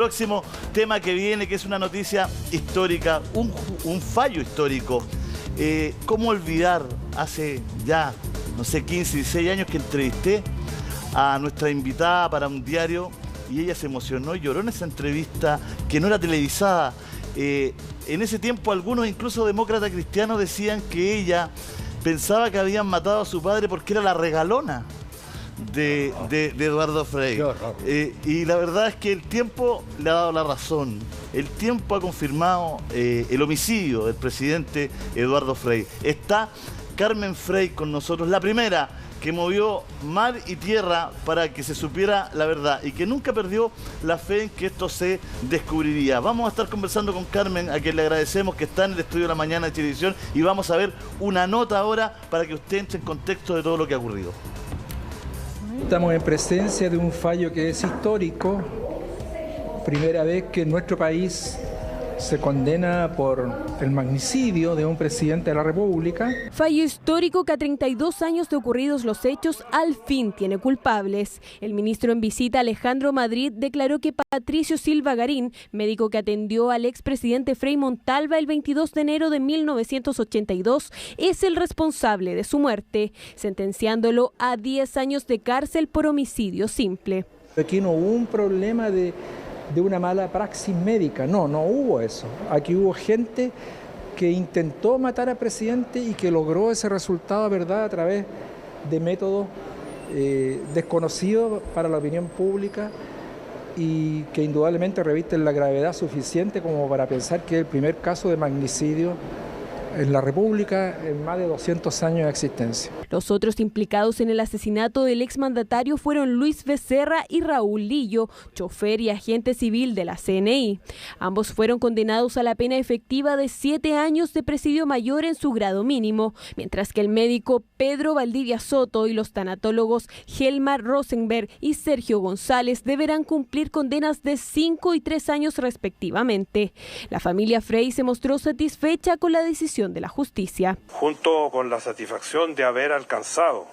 Próximo tema que viene, que es una noticia histórica, un fallo histórico. ¿Cómo olvidar? Hace ya, no sé, 15, 16 años que entrevisté a nuestra invitada para un diario y ella se emocionó y lloró en esa entrevista que no era televisada. En ese tiempo algunos, incluso demócratas cristianos, decían que ella pensaba que habían matado a su padre porque era la regalona de Eduardo Frei. Y la verdad es que el tiempo le ha dado la razón. El tiempo ha confirmado el homicidio del presidente Eduardo Frei. Está Carmen Frei con nosotros, la primera que movió mar y tierra para que se supiera la verdad y que nunca perdió la fe en que esto se descubriría. Vamos a estar conversando con Carmen, a quien le agradecemos que está en el estudio de la mañana de Chilevisión, y vamos a ver una nota ahora para que usted entre en contexto de todo lo que ha ocurrido. Estamos en presencia de un fallo que es histórico. Primera vez que en nuestro país se condena por el magnicidio de un presidente de la República. Fallo histórico que a 32 años de ocurridos los hechos al fin tiene culpables. El ministro en visita, Alejandro Madrid, declaró que Patricio Silva Garín, médico que atendió al expresidente Frei Montalva el 22 de enero de 1982, es el responsable de su muerte, sentenciándolo a 10 años de cárcel por homicidio simple. Aquí no hubo un problema de una mala praxis médica, no hubo eso. Aquí hubo gente que intentó matar al presidente y que logró ese resultado, ¿verdad?, a través de métodos desconocidos para la opinión pública y que indudablemente revisten la gravedad suficiente como para pensar que es el primer caso de magnicidio en la República en más de 200 años de existencia. Los otros implicados en el asesinato del exmandatario fueron Luis Becerra y Raúl Lillo, chofer y agente civil de la CNI. Ambos fueron condenados a la pena efectiva de 7 años de presidio mayor en su grado mínimo, mientras que el médico Pedro Valdivia Soto y los tanatólogos Helmar Rosenberg y Sergio González deberán cumplir condenas de 5 y 3 años respectivamente. La familia Frei se mostró satisfecha con la decisión de la justicia. Junto con la satisfacción de haber alcanzado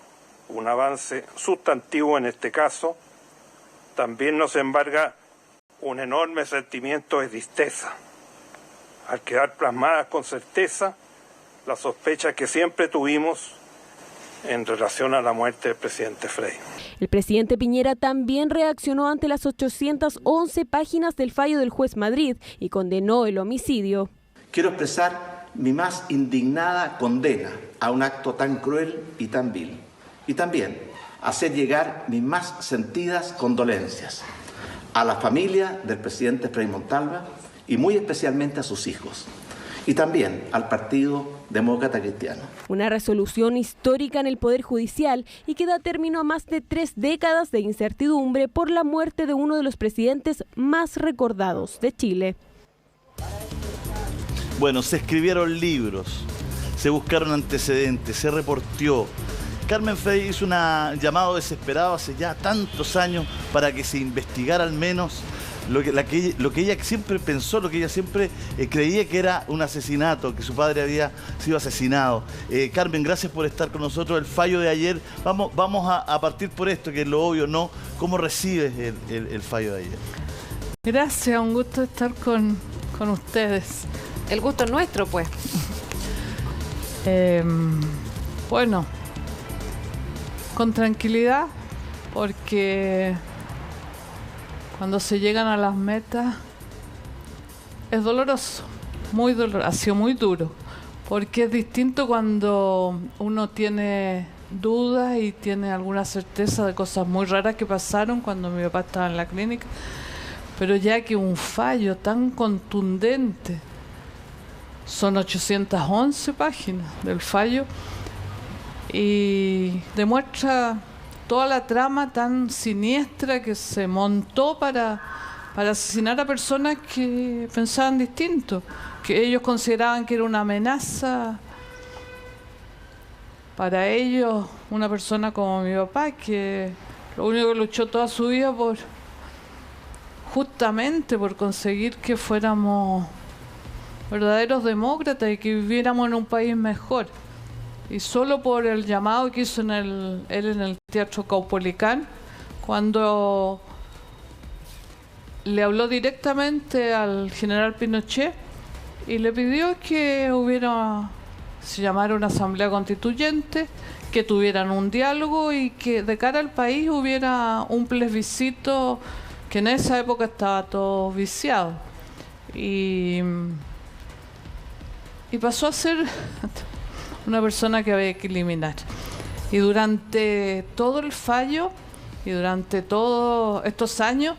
un avance sustantivo en este caso, también nos embarga un enorme sentimiento de tristeza al quedar plasmadas con certeza las sospechas que siempre tuvimos en relación a la muerte del presidente Frei. El presidente Piñera también reaccionó ante las 811 páginas del fallo del juez Madrid y condenó el homicidio. Quiero expresar mi más indignada condena a un acto tan cruel y tan vil. Y también hacer llegar mis más sentidas condolencias a la familia del presidente Frei Montalva y muy especialmente a sus hijos. Y también al Partido Demócrata Cristiano. Una resolución histórica en el Poder Judicial y que da término a más de 3 décadas de incertidumbre por la muerte de uno de los presidentes más recordados de Chile. Bueno, se escribieron libros, se buscaron antecedentes, se reporteó. Carmen Frei hizo un llamado desesperado hace ya tantos años para que se investigara al menos lo que ella siempre pensó, lo que ella siempre creía que era un asesinato, que su padre había sido asesinado. Carmen, gracias por estar con nosotros. El fallo de ayer, vamos a partir por esto, que es lo obvio, ¿no? ¿Cómo recibes el fallo de ayer? Gracias, un gusto estar con ustedes. El gusto es nuestro, pues. Bueno, con tranquilidad, porque cuando se llegan a las metas es doloroso, muy doloroso, ha sido muy duro, porque es distinto cuando uno tiene dudas y tiene alguna certeza de cosas muy raras que pasaron cuando mi papá estaba en la clínica, pero ya que un fallo tan contundente, son 811 páginas del fallo y demuestra toda la trama tan siniestra que se montó para asesinar a personas que pensaban distinto, que ellos consideraban que era una amenaza para ellos, una persona como mi papá, que lo único que luchó toda su vida justamente por conseguir que fuéramos verdaderos demócratas y que viviéramos en un país mejor. Y solo por el llamado que hizo él en el Teatro Caupolicán, cuando le habló directamente al general Pinochet y le pidió que se llamara una asamblea constituyente, que tuvieran un diálogo y que de cara al país hubiera un plebiscito, que en esa época estaba todo viciado. Y pasó a ser una persona que había que eliminar. Y durante todo el fallo y durante todos estos años,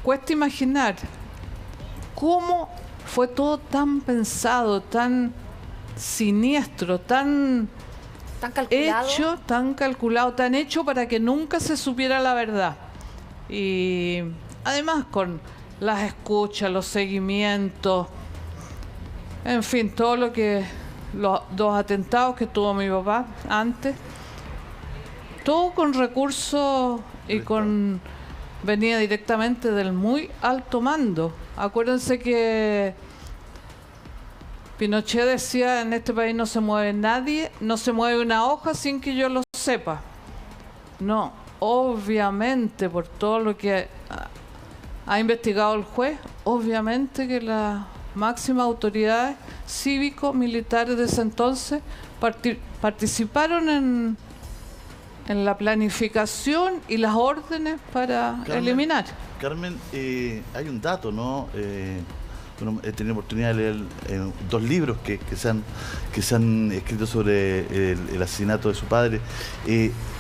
cuesta imaginar cómo fue todo tan pensado, tan siniestro, tan calculado. Tan calculado, tan hecho para que nunca se supiera la verdad. Y además con las escuchas, los seguimientos, en fin, todo lo que los 2 atentados que tuvo mi papá antes, todo con recursos y venía directamente del muy alto mando. Acuérdense que Pinochet decía: en este país no se mueve nadie, no se mueve una hoja sin que yo lo sepa. No, obviamente, por todo lo que ha investigado el juez, obviamente que las máximas autoridades cívico-militares de ese entonces participaron en la planificación y las órdenes para eliminar. Carmen, hay un dato, ¿no? Bueno, he tenido oportunidad de leer 2 libros que se han escrito sobre el asesinato de su padre.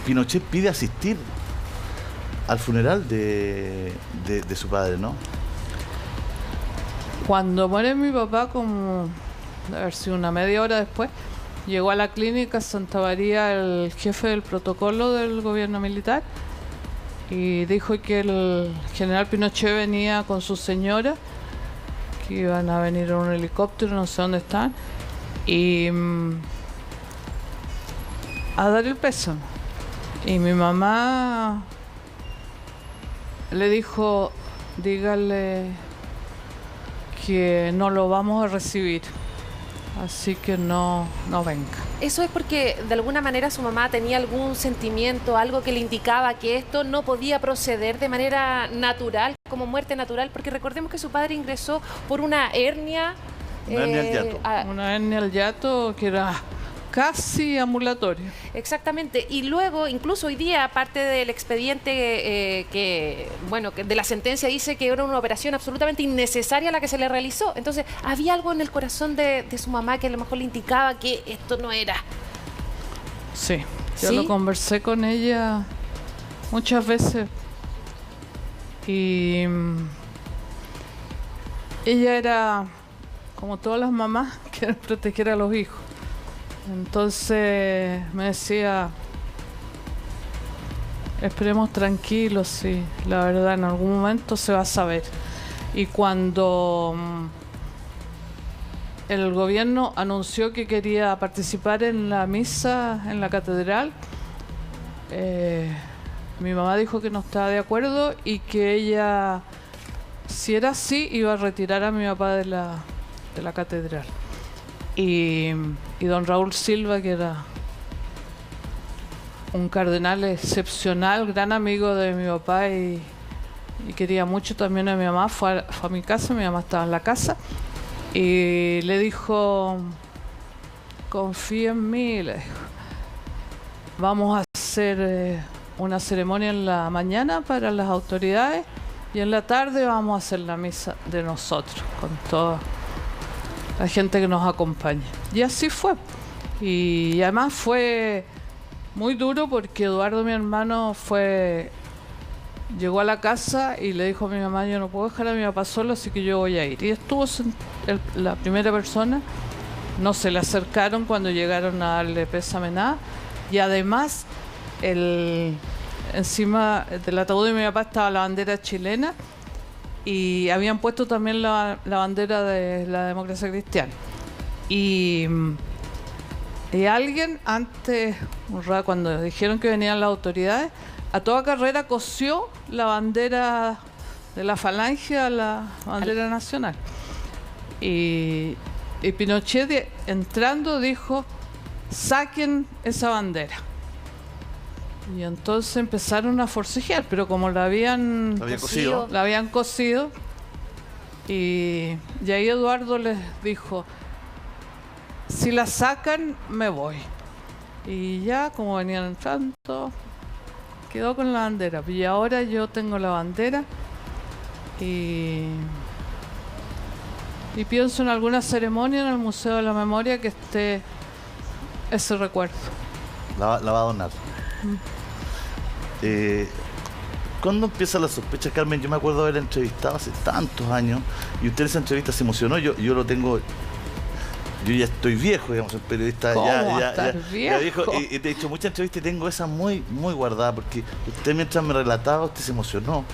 Pinochet pide asistir al funeral de su padre, ¿no? Cuando muere mi papá, como debe haber sido una media hora después, llegó a la clínica Santa María el jefe del protocolo del gobierno militar y dijo que el general Pinochet venía con su señora, que iban a venir en un helicóptero, no sé dónde están, y a dar el pésame. Y mi mamá le dijo: dígale que no lo vamos a recibir, así que no venga. ¿Eso es porque de alguna manera su mamá tenía algún sentimiento, algo que le indicaba que esto no podía proceder de manera natural, como muerte natural? Porque recordemos que su padre ingresó por una hernia. Una hernia al hiato. Una hernia al hiato que era casi ambulatorio. Exactamente. Y luego, incluso hoy día, aparte del expediente que de la sentencia dice que era una operación absolutamente innecesaria la que se le realizó. Entonces, había algo en el corazón de su mamá que a lo mejor le indicaba que esto no era. Sí, yo lo conversé con ella muchas veces y ella era, como todas las mamás, quieren proteger a los hijos. Entonces me decía: esperemos tranquilos, sí, la verdad en algún momento se va a saber. Y cuando el gobierno anunció que quería participar en la misa en la catedral, mi mamá dijo que no estaba de acuerdo y que ella, si era así, iba a retirar a mi papá de la catedral. Y don Raúl Silva, que era un cardenal excepcional, gran amigo de mi papá y quería mucho también a mi mamá, fue a mi casa, mi mamá estaba en la casa y le dijo: confía en mí, le dijo, vamos a hacer una ceremonia en la mañana para las autoridades y en la tarde vamos a hacer la misa de nosotros con toda la gente que nos acompaña. Y así fue. Y además fue muy duro porque Eduardo, mi hermano, llegó a la casa y le dijo a mi mamá: yo no puedo dejar a mi papá solo, así que yo voy a ir. Y estuvo la primera persona, no se le acercaron cuando llegaron a darle pésame nada. Y además, encima del ataúd de mi papá estaba la bandera chilena y habían puesto también la bandera de la democracia cristiana. Y alguien antes, cuando dijeron que venían las autoridades, a toda carrera cosió la bandera de la falange a la bandera nacional. Y Pinochet entrando dijo: saquen esa bandera. Y entonces empezaron a forcejear, pero como la habían cosido, y ahí Eduardo les dijo, si la sacan, me voy. Y ya, como venían entrando, quedó con la bandera. Y ahora yo tengo la bandera y pienso en alguna ceremonia en el Museo de la Memoria que esté ese recuerdo. La va a donar. ¿Cuándo empieza la sospecha, Carmen? Yo me acuerdo haber entrevistado hace tantos años y usted en esa entrevista se emocionó. Yo lo tengo... Yo ya estoy viejo, digamos, el periodista ya viejo. Y te he hecho muchas entrevistas y tengo esa muy guardada, porque usted mientras me relataba, usted se emocionó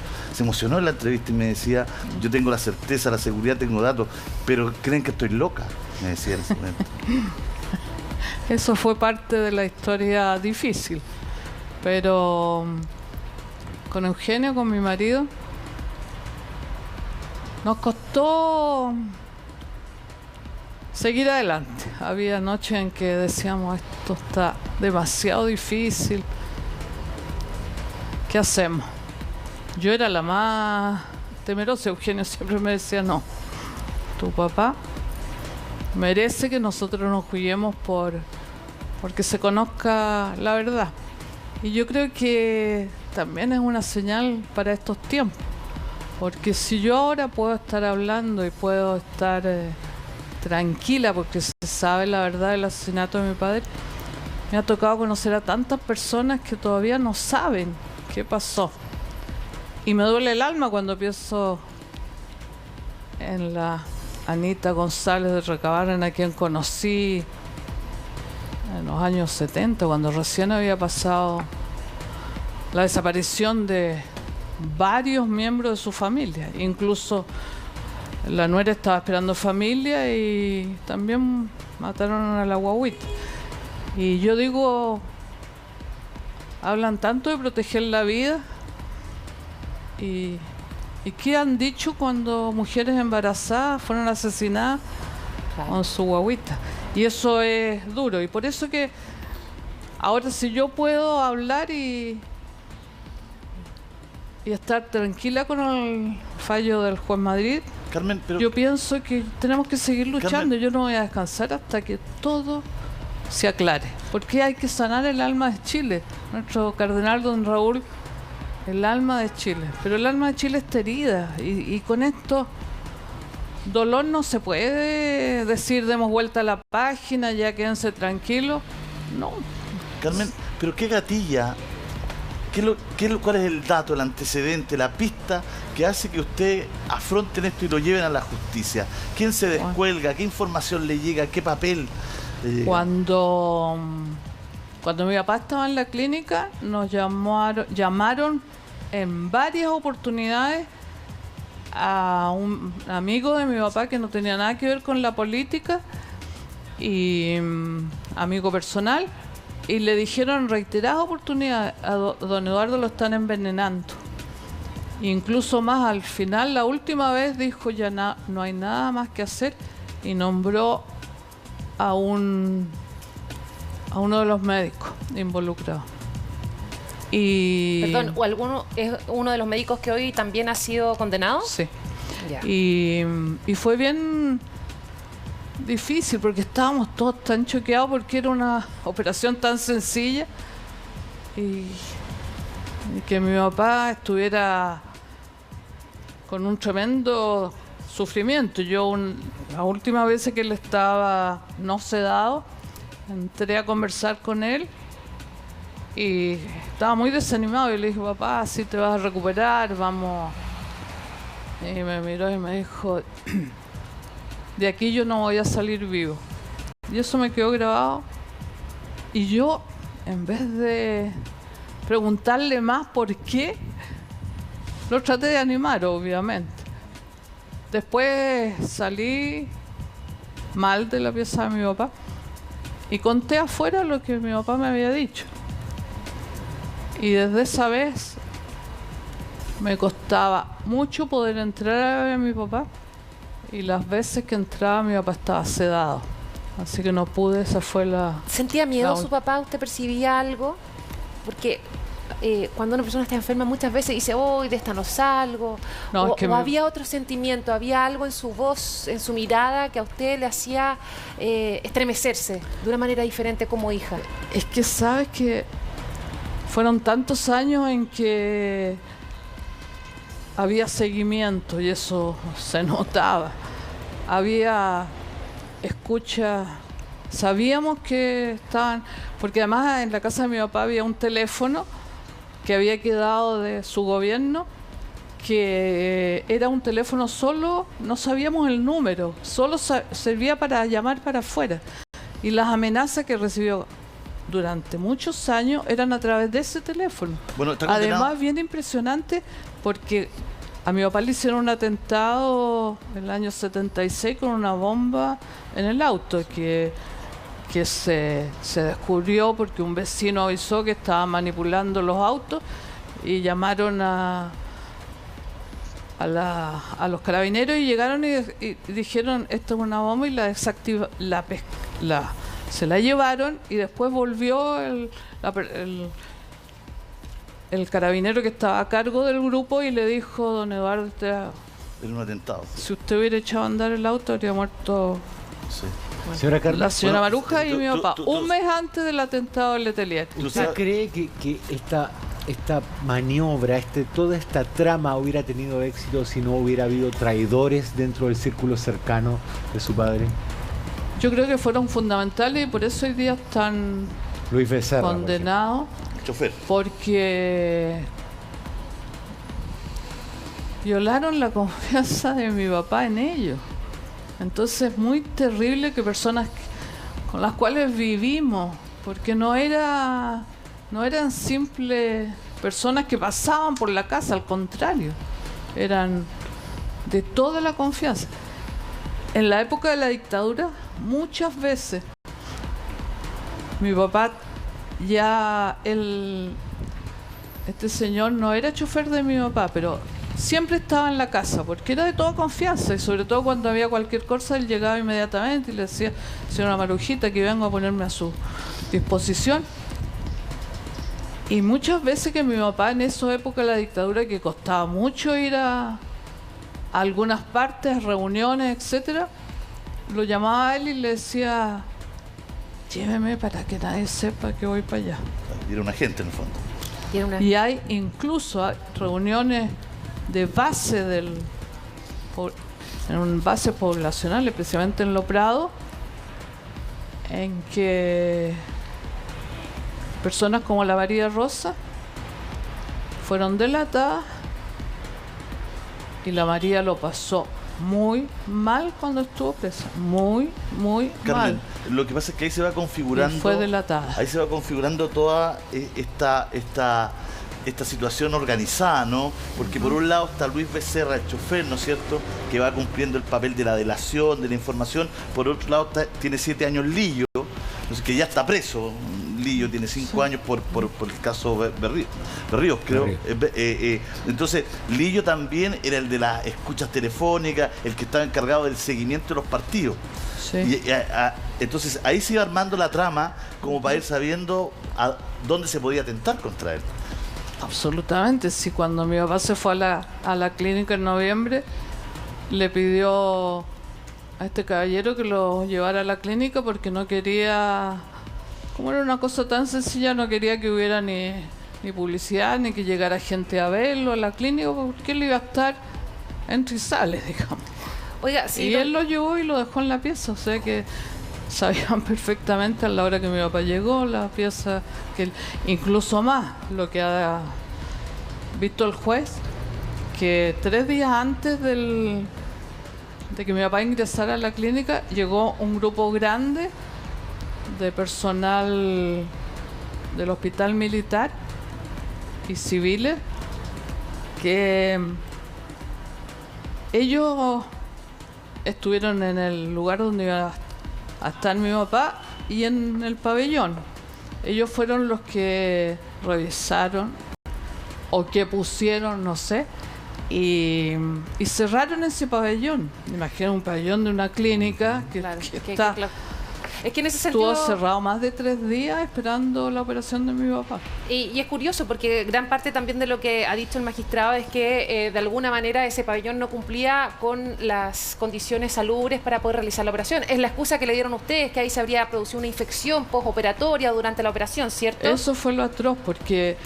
en la entrevista y me decía, yo tengo la certeza, la seguridad, tengo datos, pero creen que estoy loca, me decía en ese momento. Eso fue parte de la historia difícil, pero con Eugenio, con mi marido, nos costó seguir adelante. Había noches en que decíamos, esto está demasiado difícil, ¿qué hacemos? Yo era la más temerosa. Eugenio siempre me decía, no, tu papá merece que nosotros nos juguemos porque se conozca la verdad. Y yo creo que también es una señal para estos tiempos, porque si yo ahora puedo estar hablando y puedo estar tranquila porque se sabe la verdad del asesinato de mi padre, me ha tocado conocer a tantas personas que todavía no saben qué pasó. Y me duele el alma cuando pienso en la Anita González de Recabarren, a quien conocí en los años 70, cuando recién había pasado la desaparición de varios miembros de su familia. Incluso la nuera estaba esperando familia y también mataron a la guagüita. Y yo digo, hablan tanto de proteger la vida, y ¿qué han dicho cuando mujeres embarazadas fueron asesinadas con su guagüita? Y eso es duro, y por eso que ahora si yo puedo hablar y estar tranquila con el fallo del juez Madrid, Carmen, pero yo pienso que tenemos que seguir luchando. Carmen, yo no voy a descansar hasta que todo se aclare, porque hay que sanar el alma de Chile. Nuestro cardenal don Raúl, el alma de Chile, pero el alma de Chile está herida, y con esto dolor no se puede decir demos vuelta a la página, ya quédense tranquilos. No. Carmen, pero ¿qué gatilla? ¿Cuál es el dato, el antecedente, la pista que hace que usted afronten esto y lo lleven a la justicia? ¿Quién se descuelga? ¿Qué información le llega? ¿Qué papel le llega? Cuando mi papá estaba en la clínica, nos llamaron en varias oportunidades a un amigo de mi papá que no tenía nada que ver con la política, y amigo personal, y le dijeron en reiteradas oportunidades, a don Eduardo lo están envenenando. Incluso más al final, la última vez dijo, ya no hay nada más que hacer, y nombró a uno de los médicos involucrados. Perdón, ¿o alguno es uno de los médicos que hoy también ha sido condenado? Sí. Ya. Y fue bien difícil porque estábamos todos tan choqueados porque era una operación tan sencilla, y que mi papá estuviera con un tremendo sufrimiento. Yo la última vez que él estaba no sedado, entré a conversar con él y estaba muy desanimado, y le dije, papá, si te vas a recuperar, vamos. Y me miró y me dijo, de aquí yo no voy a salir vivo. Y eso me quedó grabado, y yo, en vez de preguntarle más por qué, lo traté de animar, obviamente. Después salí mal de la pieza de mi papá y conté afuera lo que mi papá me había dicho. Y desde esa vez me costaba mucho poder entrar a ver a mi papá, y las veces que entraba mi papá estaba sedado, así que no pude. Esa fue la... ¿Sentía miedo su papá? ¿Usted percibía algo? Porque cuando una persona está enferma muchas veces dice, de esta no salgo, o había otro sentimiento, había algo en su voz, en su mirada que a usted le hacía estremecerse de una manera diferente como hija? Es que sabes que fueron tantos años en que había seguimiento y eso se notaba. Había escucha, sabíamos que estaban, porque además en la casa de mi papá había un teléfono que había quedado de su gobierno, que era un teléfono solo, no sabíamos el número, solo servía para llamar para afuera. Y las amenazas que recibió durante muchos años eran a través de ese teléfono. Bueno, además, bien impresionante, porque a mi papá le hicieron un atentado en el año 76 con una bomba en el auto que se descubrió porque un vecino avisó que estaba manipulando los autos y llamaron a los carabineros y llegaron y dijeron esto es una bomba y se la llevaron y después volvió el carabinero que estaba a cargo del grupo y le dijo, don Eduardo, era un atentado. Si usted hubiera echado a andar el auto habría muerto la señora Maruja y mi papá, un mes antes del atentado del Letelier. ¿Usted cree que esta maniobra, toda esta trama hubiera tenido éxito si no hubiera habido traidores dentro del círculo cercano de su padre? Yo creo que fueron fundamentales y por eso hoy día están Luis Becerra, condenados. Porque violaron la confianza de mi papá en ellos. Entonces es muy terrible que personas con las cuales vivimos, porque no eran simples personas que pasaban por la casa, al contrario, eran de toda la confianza. En la época de la dictadura, muchas veces mi papá este señor no era chofer de mi papá, pero siempre estaba en la casa porque era de toda confianza y sobre todo cuando había cualquier cosa él llegaba inmediatamente y le decía, señora Marujita, que vengo a ponerme a su disposición. Y muchas veces que mi papá en esa época de la dictadura, que costaba mucho ir a algunas partes, reuniones, etcétera, lo llamaba a él y le decía, lléveme para que nadie sepa que voy para allá. Y era un agente en el fondo. Y hay incluso reuniones de base en un base poblacional, especialmente en Lo Prado, en que personas como la María Rosa fueron delatadas y la María lo pasó muy mal cuando estuvo presa, muy Carmen, mal. Lo que pasa es que ahí se va configurando, y fue delatada. Ahí se va configurando toda esta situación organizada, ¿no? Porque por un lado está Luis Becerra, el chofer, ¿no es cierto?, que va cumpliendo el papel de la delación, de la información. Por otro lado tiene 7 años Lillo, que ya está preso. Lillo tiene 5 años por el caso Berríos, creo. Entonces, Lillo también era el de las escuchas telefónicas, el que estaba encargado del seguimiento de los partidos. Sí. Entonces, ahí se iba armando la trama como para ir sabiendo a dónde se podía atentar contra él. Absolutamente, sí. Cuando mi papá se fue a la clínica en noviembre, le pidió a este caballero que lo llevara a la clínica porque no quería, como era una cosa tan sencilla, no quería que hubiera ni publicidad, ni que llegara gente a verlo a la clínica, porque él iba a estar entre y sale, digamos. Oiga, sí, y él lo llevó y lo dejó en la pieza, o sea que sabían perfectamente a la hora que mi papá llegó la pieza, que incluso más lo que ha visto el juez, que 3 días antes de que mi papá ingresara a la clínica llegó un grupo grande de personal del hospital militar y civiles, que ellos estuvieron en el lugar donde iba a estar mi papá y en el pabellón. Ellos fueron los que revisaron o que pusieron, no sé, y cerraron ese pabellón. Imagina un pabellón de una clínica que está Es que en ese sentido... Estuvo cerrado más de 3 días esperando la operación de mi papá. Y es curioso porque gran parte también de lo que ha dicho el magistrado es que de alguna manera ese pabellón no cumplía con las condiciones salubres para poder realizar la operación. Es la excusa que le dieron ustedes, que ahí se habría producido una infección postoperatoria durante la operación, ¿cierto? Eso fue lo atroz, porque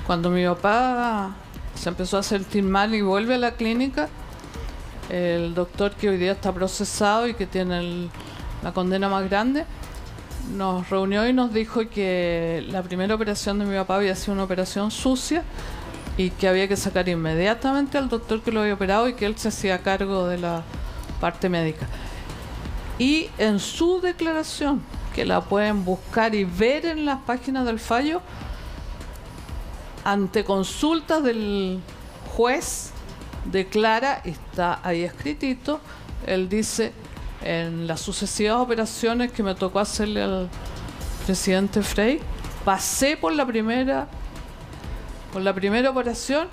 cuando mi papá se empezó a sentir mal y vuelve a la clínica, el doctor que hoy día está procesado y que tiene la condena más grande, nos reunió y nos dijo que la primera operación de mi papá había sido una operación sucia y que había que sacar inmediatamente al doctor que lo había operado y que él se hacía cargo de la parte médica. Y en su declaración, que la pueden buscar y ver en las páginas del fallo, ante consultas del juez, declara, está ahí escritito, él dice: en las sucesivas operaciones que me tocó hacerle al presidente Frey, pasé por la primera operación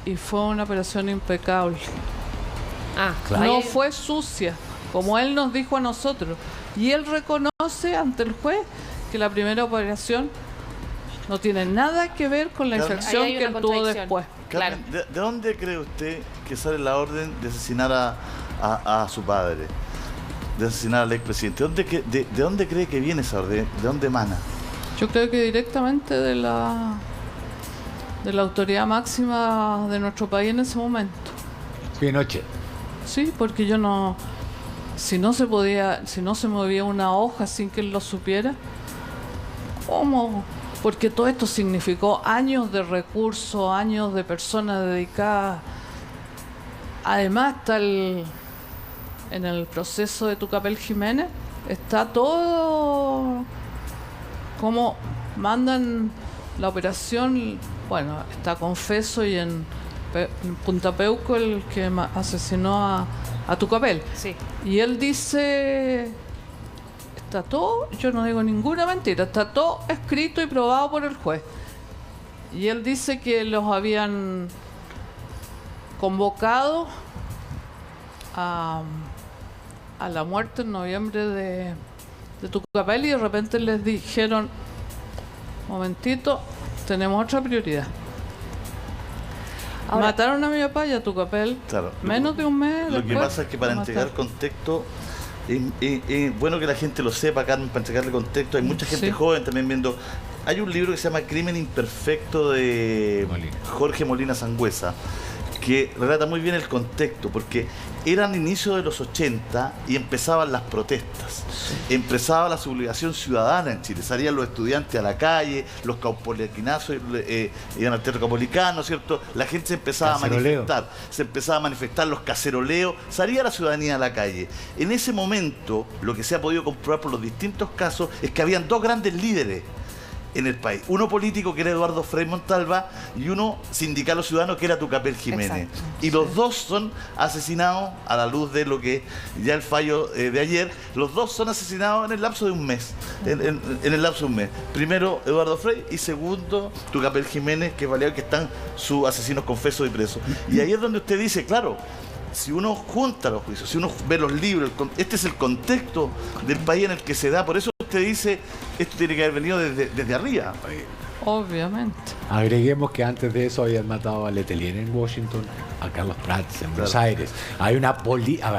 y fue una operación impecable. Claro. No fue sucia, como él nos dijo a nosotros. Y él reconoce ante el juez que la primera operación no tiene nada que ver con la infección que él tuvo después. Claro. ¿De dónde cree usted que sale la orden de asesinar a su padre? De asesinar al expresidente. ¿De dónde cree que viene esa orden? ¿De dónde emana? Yo creo que directamente de la autoridad máxima de nuestro país en ese momento. Pinochet. Sí, porque si no se movía una hoja sin que él lo supiera, ¿cómo? Porque todo esto significó años de recursos, años de personas dedicadas. Además está en el proceso de Tucapel Jiménez, está todo como mandan la operación. Bueno, está confeso, y en Punta Peuco el que asesinó a Tucapel. Sí. Y él dice, está todo, yo no digo ninguna mentira, está todo escrito y probado por el juez. Y él dice que los habían convocado a la muerte en noviembre de Tucapel, y de repente les dijeron: momentito, tenemos otra prioridad. Ahora, mataron a mi papá y a Tucapel. Claro, menos de un mes Lo después, que pasa es que para entregar contexto, bueno que la gente lo sepa, Carmen, para entregarle contexto, hay mucha gente joven también viendo. Hay un libro que se llama Crimen Imperfecto de Jorge Molina Sangüesa, que relata muy bien el contexto, porque eran inicios de los 80 y empezaban las protestas, empezaba la sublevación ciudadana en Chile, salían los estudiantes a la calle, los caupolicazos iban al Teatro Caupolicano, ¿cierto? La gente se empezaba a manifestar, los caceroleos, salía la ciudadanía a la calle. En ese momento, lo que se ha podido comprobar por los distintos casos es que habían dos grandes líderes en el país. Uno político, que era Eduardo Frei Montalva, y uno sindical o ciudadano, que era Tucapel Jiménez. Exacto. Y los dos son asesinados, a la luz de lo que ya el fallo de ayer, los dos son asesinados en el lapso de un mes. En el lapso de un mes. Primero Eduardo Frei y segundo Tucapel Jiménez, que es que están sus asesinos confesos y presos. Y ahí es donde usted dice, claro, si uno junta los juicios, si uno ve los libros, este es el contexto del país en el que se da. Por eso usted dice, esto tiene que haber venido desde arriba. Obviamente. Agreguemos que antes de eso habían matado a Letelier en Washington, a Carlos Prats en Buenos Aires. Hay una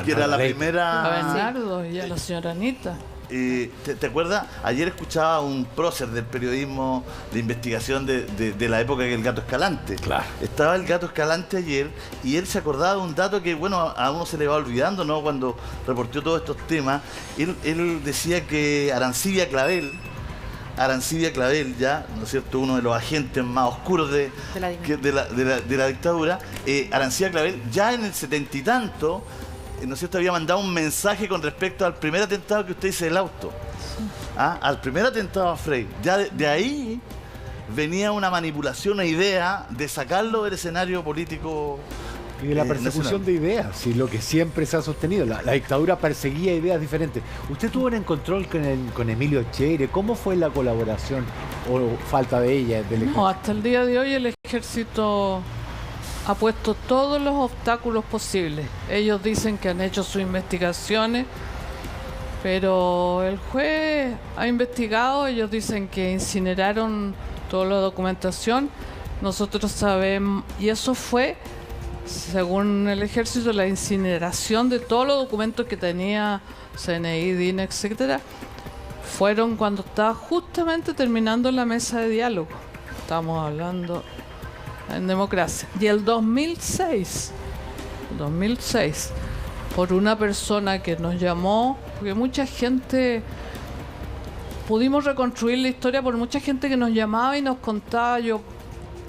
que era la primera. A Bernardo y a la señora Anita. ¿Te acuerdas? Ayer escuchaba un prócer del periodismo de investigación de la época que el Gato Escalante. Claro. Estaba el Gato Escalante ayer y él se acordaba de un dato que, bueno, a uno se le va olvidando, ¿no? Cuando reportó todos estos temas, él decía que Arancibia Clavel, ya, ¿no es cierto?, uno de los agentes más oscuros de la dictadura, Arancibia Clavel, ya en el 70 y tanto, ¿no es cierto?, había mandado un mensaje con respecto al primer atentado que usted dice del auto. Al primer atentado a Frei. Ya de ahí venía una manipulación, una idea de sacarlo del escenario político. Y de la persecución de ideas, y lo que siempre se ha sostenido. La dictadura perseguía ideas diferentes. Usted tuvo un encontrón con Emilio Cheire. ¿Cómo fue la colaboración o falta de ella del ejército? No, hasta el día de hoy el ejército ha puesto todos los obstáculos posibles. Ellos dicen que han hecho sus investigaciones, Pero el juez ha investigado, ellos dicen que incineraron toda la documentación. Nosotros sabemos, y eso fue, según el ejército, la incineración de todos los documentos que tenía CNI, DINE, etcétera, fueron cuando estaba justamente terminando la mesa de diálogo. Estamos hablando en democracia. Y el 2006, por una persona que nos llamó, porque mucha gente, pudimos reconstruir la historia por mucha gente que nos llamaba y nos contaba,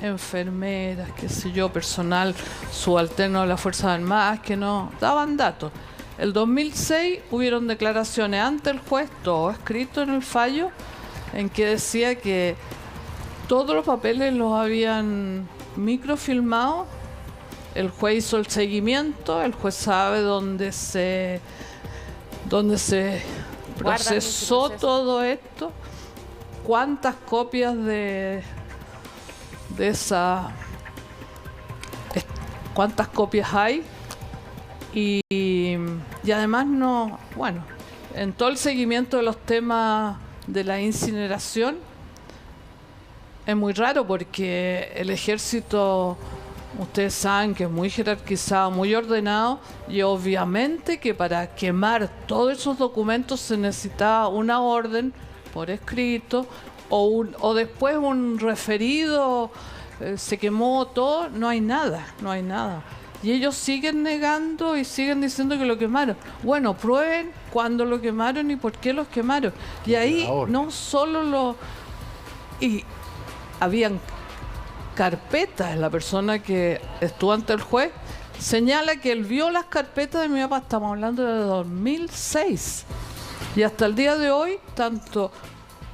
enfermeras, qué sé yo, personal subalterno de las Fuerzas Armadas, que nos daban datos. El 2006 hubieron declaraciones ante el juez, todo escrito en el fallo, en que decía que todos los papeles los habían microfilmado. El juez hizo el seguimiento, el juez sabe dónde se procesó todo esto, cuántas copias cuántas copias hay, y además en todo el seguimiento de los temas de la incineración es muy raro porque el ejército, ustedes saben que es muy jerarquizado, muy ordenado, y obviamente que para quemar todos esos documentos se necesitaba una orden por escrito o después un referido, se quemó todo, no hay nada. Y ellos siguen negando y siguen diciendo que lo quemaron. Bueno, prueben cuándo lo quemaron y por qué los quemaron. Y ahí no solo y habían carpetas. La persona que estuvo ante el juez señala que él vio las carpetas de mi papá, estamos hablando de 2006. Y hasta el día de hoy, tanto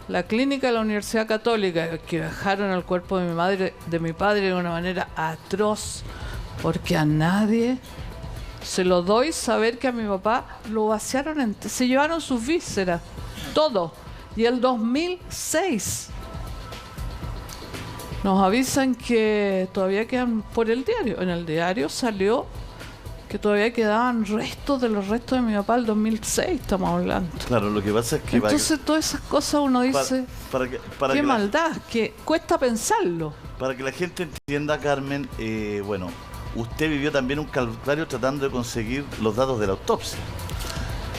la clínica de la Universidad Católica, que dejaron el cuerpo de mi padre de una manera atroz, porque a nadie se lo doy saber que a mi papá lo vaciaron, se llevaron sus vísceras, todo. Y el 2006 nos avisan que todavía quedan por el diario. En el diario salió que todavía quedaban restos de los restos de mi papá el 2006, estamos hablando. Claro, lo que pasa es que... Entonces todas esas cosas uno dice, qué maldad, que cuesta pensarlo. Para que la gente entienda, Carmen, usted vivió también un calvario tratando de conseguir los datos de la autopsia.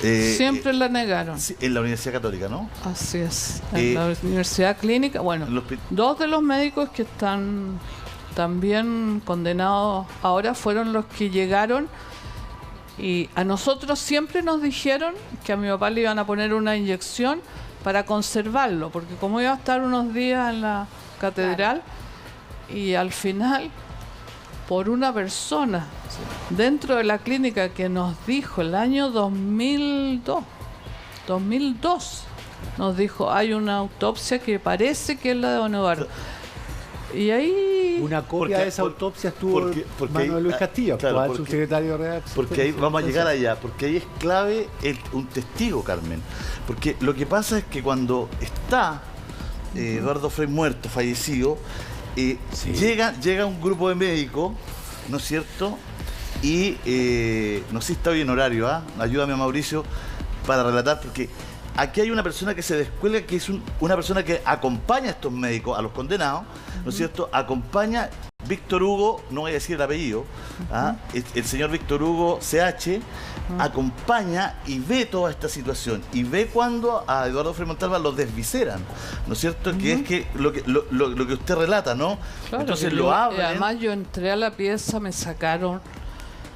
Siempre la negaron. En la Universidad Católica, ¿no? Así es, en la Universidad Clínica. Bueno, dos de los médicos que están también condenados ahora fueron los que llegaron, y a nosotros siempre nos dijeron que a mi papá le iban a poner una inyección para conservarlo, porque como iba a estar unos días en la catedral, y al final, por una persona dentro de la clínica que nos dijo el año 2002, nos dijo, hay una autopsia que parece que es la de don Eduardo. Y ahí... Una copia de esa autopsia estuvo en manos de Luis Castillo, actual subsecretario de redacción. Porque ahí vamos a llegar allá, porque ahí es clave un testigo, Carmen. Porque lo que pasa es que cuando está Eduardo Frei muerto, fallecido, llega un grupo de médicos, ¿no es cierto? Y no sé si está bien horario, ayúdame, Mauricio, para relatar, porque aquí hay una persona que se descuelga, que es una persona que acompaña a estos médicos, a los condenados, ¿no es cierto? Acompaña Víctor Hugo, no voy a decir el apellido, el señor Víctor Hugo CH, acompaña y ve toda esta situación, y ve cuando a Eduardo Frei Montalva lo desviceran, ¿no es cierto? Que es que lo que usted relata, ¿no? Claro, entonces lo abren. Además yo entré a la pieza, me sacaron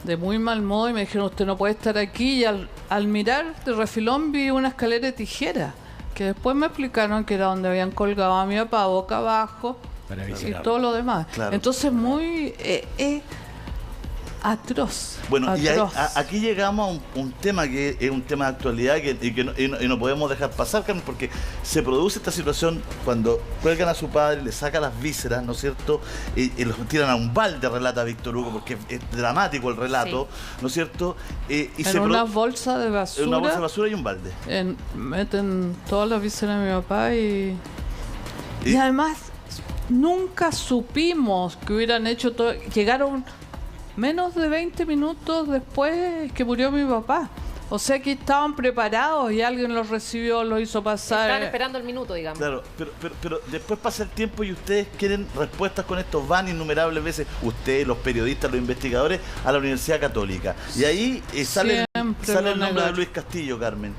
de muy mal modo y me dijeron, usted no puede estar aquí, y al mirar de refilón vi una escalera de tijera, que después me explicaron que era donde habían colgado a mi papá boca abajo y todo lo demás. Claro. Entonces muy atroz. Bueno, atroz. Y aquí llegamos a un tema que es un tema de actualidad y no podemos dejar pasar, Carmen, porque se produce esta situación cuando cuelgan a su padre, le sacan las vísceras, ¿no es cierto? Y los tiran a un balde, relata Víctor Hugo, porque es dramático el relato, ¿no es cierto? En una bolsa de basura. En una bolsa de basura y un balde. Meten todas las vísceras de mi papá y además nunca supimos que hubieran hecho todo. Llegaron menos de 20 minutos después que murió mi papá. O sea que estaban preparados y alguien los recibió, los hizo pasar. Estaban esperando el minuto, digamos. Claro, pero después pasa el tiempo y ustedes quieren respuestas con esto. Van innumerables veces, ustedes, los periodistas, los investigadores, a la Universidad Católica. Y ahí sale el nombre de Luis Castillo, Carmen,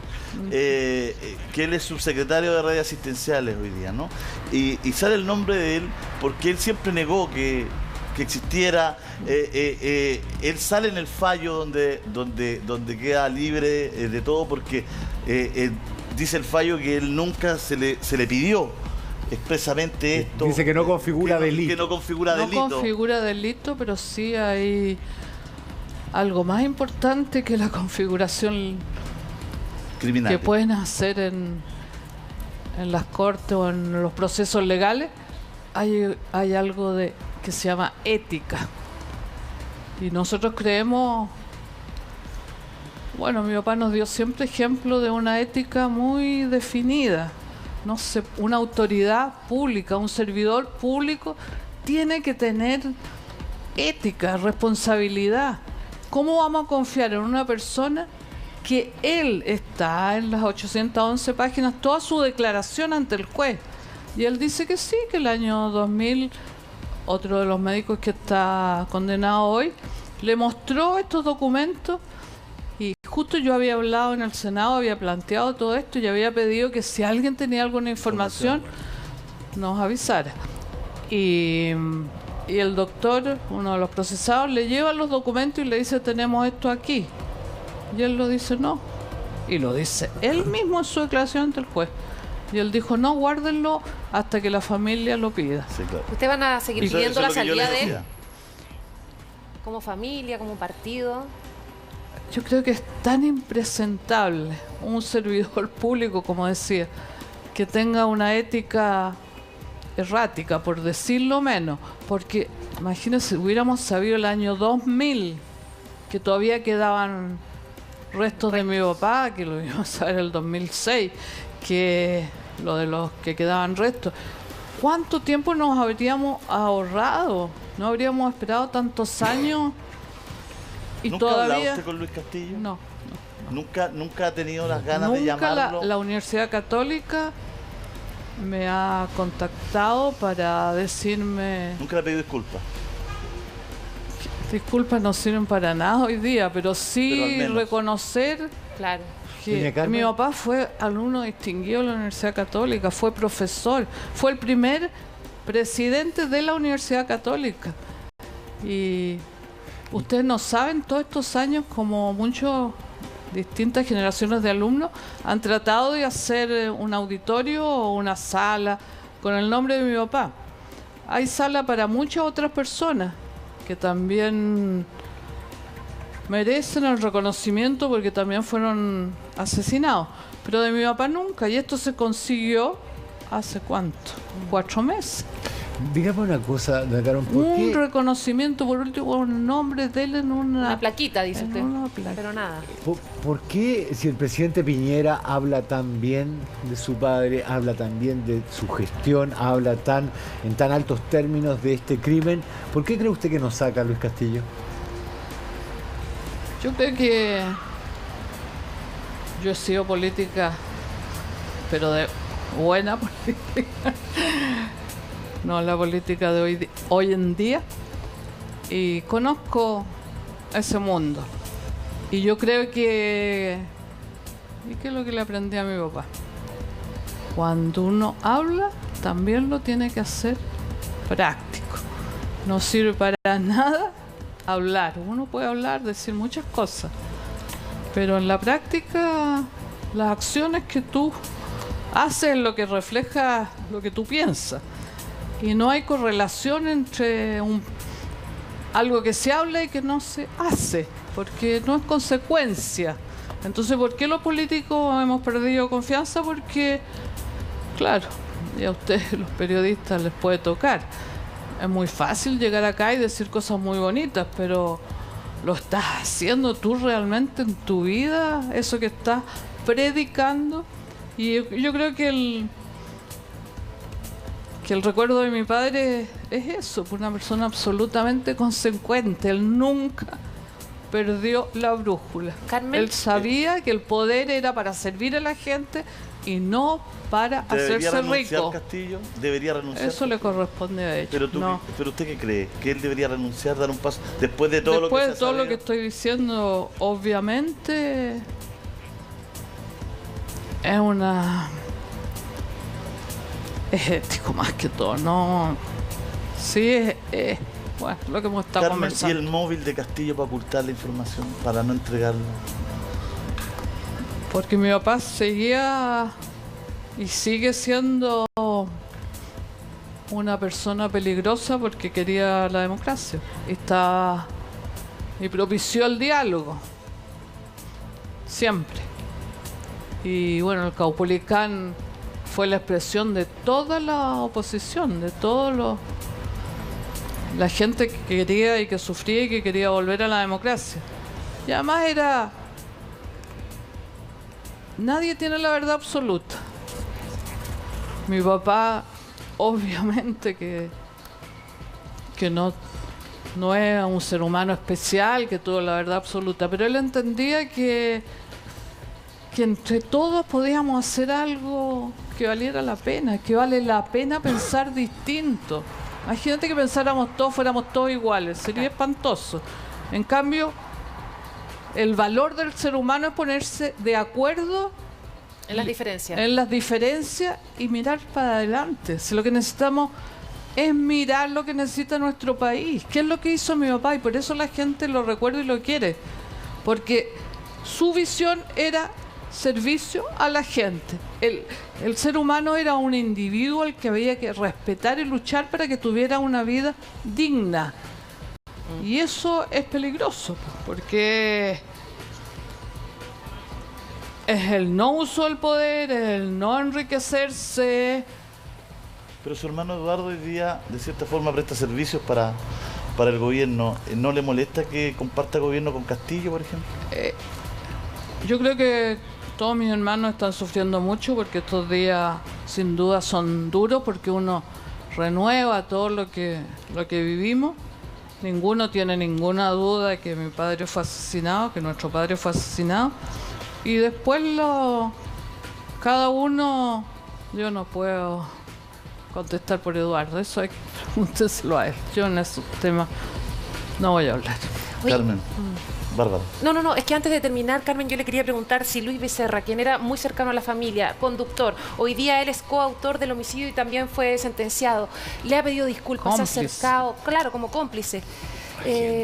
que él es subsecretario de redes asistenciales hoy día, ¿no? Y sale el nombre de él porque él siempre negó que existiera. Él sale en el fallo donde queda libre de todo, porque dice el fallo que él nunca se le pidió expresamente esto. Dice que no configura delito. Que no configura delito. No configura delito, pero sí hay algo más importante que la configuración criminal que pueden hacer en las cortes o en los procesos legales. Hay algo que se llama ética. Y nosotros creemos, bueno, mi papá nos dio siempre ejemplo de una ética muy definida. No sé, una autoridad pública, un servidor público tiene que tener ética, responsabilidad. ¿Cómo vamos a confiar en una persona que él está en las 811 páginas, toda su declaración ante el juez? Y él dice que sí, que el año 2000, otro de los médicos que está condenado hoy, le mostró estos documentos y justo yo había hablado en el Senado, había planteado todo esto y había pedido que si alguien tenía alguna información nos avisara. Y el doctor, uno de los procesados, le lleva los documentos y le dice: tenemos esto aquí. Y él lo dice: no. Y lo dice él mismo en su declaración ante el juez. Y él dijo: no, guárdenlo hasta que la familia lo pida. Sí, claro. ¿Ustedes van a seguir pidiendo la salida de él? él? Como familia, como partido. Yo creo que es tan impresentable un servidor público, como decía, que tenga una ética errática, por decirlo menos. Porque imagínense, hubiéramos sabido el año 2000 que todavía quedaban restos de mi papá, que lo íbamos a saber el 2006, que lo de los que quedaban restos. ¿Cuánto tiempo nos habríamos ahorrado? ¿No habríamos esperado tantos años? Y ¿Nunca todavía... ha hablado usted con Luis Castillo? No. ¿Nunca ha tenido las ganas de llamarlo? Nunca la Universidad Católica me ha contactado para decirme... ¿Nunca le ha pedido disculpas? Disculpas no sirven para nada hoy día, pero sí reconocer... Claro. Que mi papá fue alumno distinguido de la Universidad Católica, fue profesor, fue el primer presidente de la Universidad Católica. Y ustedes no saben, todos estos años, como muchas distintas generaciones de alumnos han tratado de hacer un auditorio o una sala con el nombre de mi papá. Hay sala para muchas otras personas que también merecen el reconocimiento porque también fueron asesinados, pero de mi papá nunca. Y esto se consiguió hace ¿cuánto? 4 meses. Dígame una cosa, don Carmen, un reconocimiento, por último, un nombre de él en una plaquita, dice usted. Placa. Pero nada. ¿Por qué, si el presidente Piñera habla tan bien de su padre, habla tan bien de su gestión, habla en tan altos términos de este crimen, por qué cree usted que nos saca Luis Castillo? Yo creo que yo he sido política, pero de buena política, no la política de hoy en día, y conozco ese mundo. Y yo creo que... ¿Y qué es lo que le aprendí a mi papá? Cuando uno habla, también lo tiene que hacer práctico. No sirve para nada hablar. Uno puede hablar, decir muchas cosas, pero en la práctica las acciones que tú haces es lo que refleja lo que tú piensas, y no hay correlación entre algo que se habla y que no se hace, porque no es consecuencia. Entonces, ¿por qué los políticos hemos perdido confianza? Porque, claro, y a ustedes los periodistas les puede tocar. Es muy fácil llegar acá y decir cosas muy bonitas, pero ¿lo estás haciendo tú realmente en tu vida? Eso que estás predicando. Y yo creo que el recuerdo de mi padre es eso, una persona absolutamente consecuente. Él nunca perdió la brújula. Carmen. Él sabía que el poder era para servir a la gente y no para ¿Debería hacerse renunciar rico. Castillo? ¿Debería renunciar? Eso le corresponde a ella. Pero, No. ¿pero usted qué cree? ¿Que él debería renunciar, dar un paso? Después de todo Después lo que de todo lo que estoy diciendo, obviamente es una... es ético más que todo, ¿no? Sí, es bueno, lo que hemos estado Carmen, ¿y conversando. el móvil de Castillo para ocultar la información, para no entregarla? Porque mi papá seguía y sigue siendo una persona peligrosa porque quería la democracia y propició el diálogo siempre. Y bueno, el Caupolicán fue la expresión de toda la oposición, de la gente que quería y que sufría y que quería volver a la democracia. Y además nadie tiene la verdad absoluta. Mi papá, obviamente que no es un ser humano especial, que tuvo la verdad absoluta, pero él entendía que entre todos podíamos hacer algo que valiera la pena, que vale la pena pensar distinto. Imagínate que pensáramos todos, fuéramos todos iguales, sería espantoso. En cambio, el valor del ser humano es ponerse de acuerdo En las diferencias. en las diferencias y mirar para adelante. Si lo que necesitamos es mirar lo que necesita nuestro país, qué es lo que hizo mi papá, y por eso la gente lo recuerda y lo quiere, porque su visión era servicio a la gente. El ser humano era un individuo al que había que respetar y luchar para que tuviera una vida digna. Y eso es peligroso, porque es el no uso del poder, es el no enriquecerse. Pero su hermano Eduardo hoy día, de cierta forma, presta servicios para el gobierno. ¿No le molesta que comparta gobierno con Castillo, por ejemplo? Yo creo que todos mis hermanos están sufriendo mucho porque estos días sin duda son duros, porque uno renueva todo lo que vivimos. Ninguno tiene ninguna duda de que mi padre fue asesinado, que nuestro padre fue asesinado. Y después cada uno, yo no puedo contestar por Eduardo, eso hay que pregúnteselo a él. Yo en esos temas no voy a hablar. Oye, Carmen, Bárbara. No, es que antes de terminar, Carmen, yo le quería preguntar si Luis Becerra, quien era muy cercano a la familia, conductor, hoy día él es coautor del homicidio y también fue sentenciado, le ha pedido disculpas, Cómplice. se ha acercado, claro, como cómplice.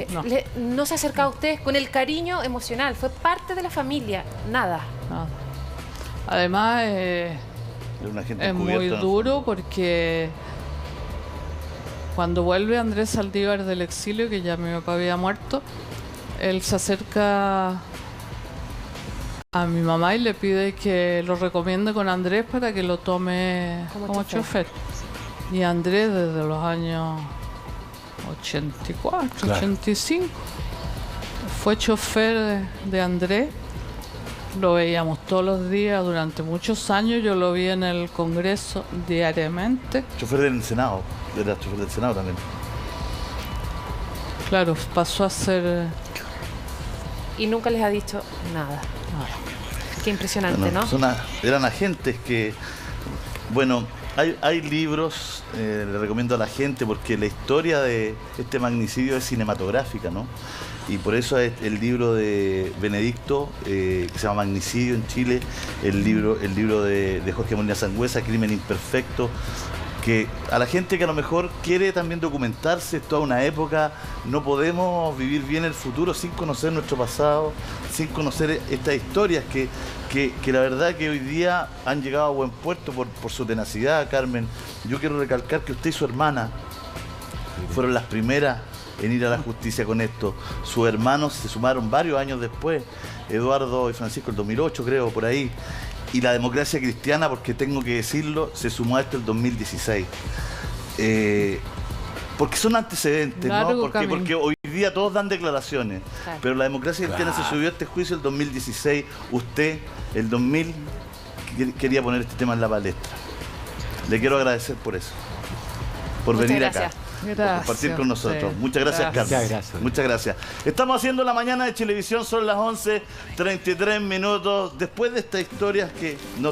No. No se ha acercado a usted con el cariño emocional, fue parte de la familia, nada. Nada. Además, Era una gente es muy encubierta, ¿no? duro porque cuando vuelve Andrés Saldívar del exilio, que ya mi papá había muerto, él se acerca a mi mamá y le pide que lo recomiende con Andrés para que lo tome como chofer. Y Andrés desde los años 84, Claro. 85 fue chofer de Andrés. Lo veíamos todos los días durante muchos años. Yo lo vi en el Congreso diariamente. Chofer del Senado. Era chofer del Senado también. Claro, pasó a ser... Y nunca les ha dicho nada. Qué impresionante, ¿no? Eran agentes que, bueno, hay libros, le recomiendo a la gente, porque la historia de este magnicidio es cinematográfica, ¿no? Y por eso es el libro de Benedicto, que se llama Magnicidio en Chile, el libro de Jorge Molina Sangüesa, Crimen Imperfecto, que a la gente que a lo mejor quiere también documentarse, es toda una época, no podemos vivir bien el futuro sin conocer nuestro pasado, sin conocer estas historias que la verdad que hoy día han llegado a buen puerto por su tenacidad, Carmen. Yo quiero recalcar que usted y su hermana fueron las primeras en ir a la justicia con esto. Sus hermanos se sumaron varios años después, Eduardo y Francisco el 2008 creo, por ahí. Y la Democracia Cristiana, porque tengo que decirlo, se sumó a esto el 2016. Porque son antecedentes, ¿no? Porque hoy día todos dan declaraciones. Claro. Pero la Democracia Cristiana se subió a este juicio el 2016. Usted, el 2000, quería poner este tema en la palestra. Le quiero agradecer por eso. Por Muchas venir gracias. acá. Gracias, compartir con nosotros. Muchas gracias, gracias. Carmen. Gracias. Muchas gracias. Estamos haciendo la mañana de Chilevisión, son las 11:33 minutos. Después de estas historias que no